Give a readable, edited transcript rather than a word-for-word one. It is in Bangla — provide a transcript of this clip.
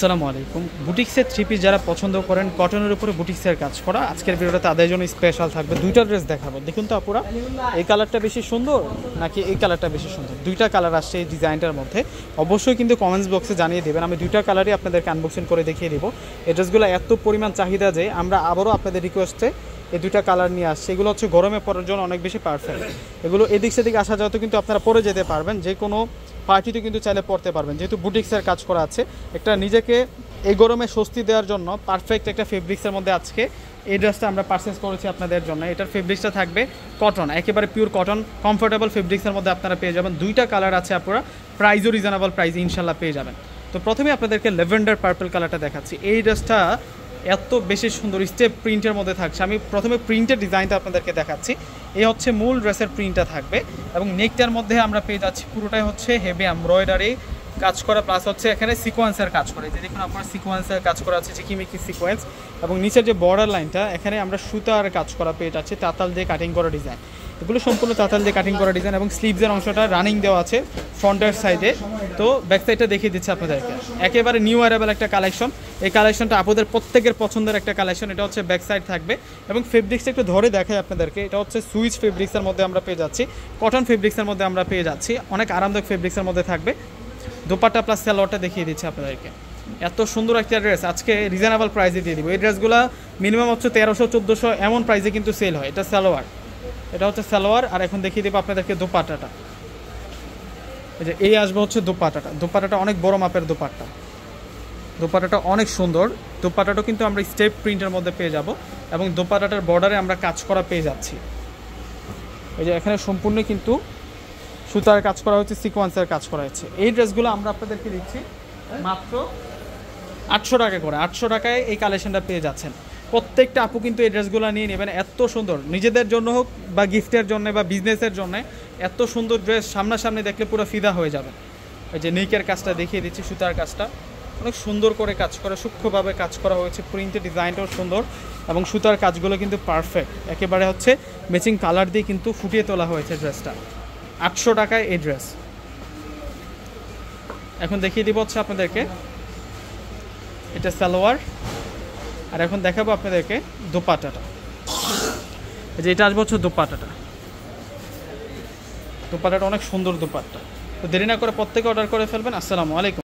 আসসালামু আলাইকুম। বুটিক্সের থ্রি পিস যারা পছন্দ করেন কটনের উপরে বুটিক্সের কাজ করা, আজকের ভিডিওটা তাদের জন্য স্পেশাল থাকবে। দুইটা ড্রেস দেখাবো। দেখুন তো আপুরা, এই কালারটা বেশি সুন্দর নাকি এই কালারটা বেশি সুন্দর? দুইটা কালার আসছে এই ডিজাইনটার মধ্যে। অবশ্যই কিন্তু কমেন্টস বক্সে জানিয়ে দেবেন। আমি দুইটা কালারই আপনাদেরকে আনবক্সিং করে দেখিয়ে দেবো। এই ড্রেসগুলো এত পরিমাণ চাহিদা যে আমরা আবারও আপনাদের রিকোয়েস্টে এই দুইটা কালার নিয়ে আসছে। এগুলো হচ্ছে গরমে পরার জন্য অনেক বেশি পারফেক্ট। এগুলো এদিক সেদিক আসা যাওয়াতে কিন্তু আপনারা পরে যেতে পারবেন, যে কোনো পার্টিতে কিন্তু চাইলে পরতে পারবেন। যেহেতু বুটিক্সের কাজ করা আছে, একটা নিজেকে এই গরমে স্বস্তি দেওয়ার জন্য পারফেক্ট একটা ফেব্রিক্সের মধ্যে আজকে এই ড্রেসটা আমরা পারচেস করেছি আপনাদের জন্য। এটার ফেব্রিক্সটা থাকবে কটন, একেবারে পিওর কটন, কমফোর্টেবল ফেব্রিক্সের মধ্যে আপনারা পেয়ে যাবেন। দুইটা কালার আছে, আপনারা প্রাইসও রিজনেবল প্রাইসে ইনশাল্লাহ পেয়ে যাবেন। তো প্রথমে আপনাদেরকে ল্যাভেন্ডার পার্পল কালারটা দেখাচ্ছি। এই ড্রেসটা এত বেশি সুন্দর স্টেপ প্রিন্টের মধ্যে থাকছে। আমি প্রথমে প্রিন্টের ডিজাইনটা আপনাদেরকে দেখাচ্ছি। এই হচ্ছে মূল ড্রেসের প্রিন্টটা থাকবে এবং নেকটার মধ্যে আমরা পেয়ে যাচ্ছি পুরোটাই হচ্ছে হেভি এমব্রয়ডারি কাজ করা, প্লাস হচ্ছে এখানে সিকোয়েন্সের কাজ করা। যে দেখুন আপনার সিকোয়েন্সের কাজ করা আছে, চিকিমিকি সিকোয়েন্স, এবং নিচের যে বর্ডার লাইনটা এখানে আমরা সুতার কাজ করা পেয়ে যাচ্ছি, তাতাল দিয়ে কাটিং করা ডিজাইন। এগুলো সম্পূর্ণ তাতাল দিয়ে কাটিং করা ডিজাইন এবং স্লিভসের অংশটা রানিং দেওয়া আছে ফ্রন্টের সাইডে। তো ব্যাক সাইডটা দেখিয়ে দিচ্ছে আপনাদেরকে, একেবারে নিউ অ্যারাইভেল একটা কালেকশন। এই কালেকশনটা আপনাদের প্রত্যেকের পছন্দের একটা কালেকশন। এটা হচ্ছে ব্যাক সাইড থাকবে এবং ফেব্রিক্সটা একটু ধরে দেখাই আপনাদেরকে। এটা হচ্ছে সুইচ ফেব্রিক্সের মধ্যে আমরা পেয়ে যাচ্ছি, কটন ফেব্রিক্সের মধ্যে আমরা পেয়ে যাচ্ছি, অনেক আরামদায়ক ফেব্রিক্সের মধ্যে থাকবে। দোপাট্টা প্লাস সালোয়ারটা দেখিয়ে দিচ্ছি আপনাদেরকে। এত সুন্দর একটা ড্রেস আজকে রিজনেবল প্রাইসে দিয়ে দিব। এই ড্রেসগুলো মিনিমাম হচ্ছে 1300-1400 এমন প্রাইসে কিন্তু সেল হয়। এটা সালোয়ার, এটা হচ্ছে সালোয়ার। আর এখন দেখিয়ে দেবো আপনাদেরকে দোপাট্টাটা। এই যে এই আসবে হচ্ছে দোপাট্টাটা। দোপাট্টাটা অনেক বড় মাপের দোপাট্টা, দোপাট্টাটা অনেক সুন্দর। দোপাট্টাটাও কিন্তু আমরা স্টেপ প্রিন্টের মধ্যে পেয়ে যাব এবং দোপাট্টাটার বর্ডারে আমরা কাজ করা পেয়ে যাচ্ছি। এই যে এখানে সম্পূর্ণ কিন্তু সুতার কাজ করা হচ্ছে, সিকোয়েন্সের কাজ করা হচ্ছে। এই ড্রেসগুলো আমরা আপনাদেরকে দিচ্ছি মাত্র 800 টাকা করে। 800 টাকায় এই কালেকশনটা পেয়ে যাচ্ছেন। প্রত্যেকটা আপু কিন্তু এই ড্রেসগুলো নিয়ে নেবেন। এত সুন্দর, নিজেদের জন্য হোক বা গিফটের জন্য বা বিজনেসের জন্য, এত সুন্দর ড্রেস সামনাসামনি দেখলে পুরো ফিদা হয়ে যাবে। এই যে নেকের কাজটা দেখিয়ে দিচ্ছি, সুতার কাজটা অনেক সুন্দর করে কাজ করা, সূক্ষ্মভাবে কাজ করা হয়েছে। প্রিন্টের ডিজাইনটাও সুন্দর এবং সুতার কাজগুলো কিন্তু পারফেক্ট, একেবারে হচ্ছে ম্যাচিং কালার দিয়ে কিন্তু ফুটিয়ে তোলা হয়েছে ড্রেসটা। 800 টাকায় এই ড্রেস। এখন দেখিয়ে দিব হচ্ছে আপনাদেরকে এটা সালোয়ার, আর এখন দেখাবো আপনাদেরকে দোপাট্টাটা। এই যে এটা আসবে হচ্ছে দোপাট্টাটা। দোপাট্টাটা অনেক সুন্দর দোপাট্টা। তো দেরি না করে প্রত্যেকে অর্ডার করে ফেলবেন। আসসালামু আলাইকুম।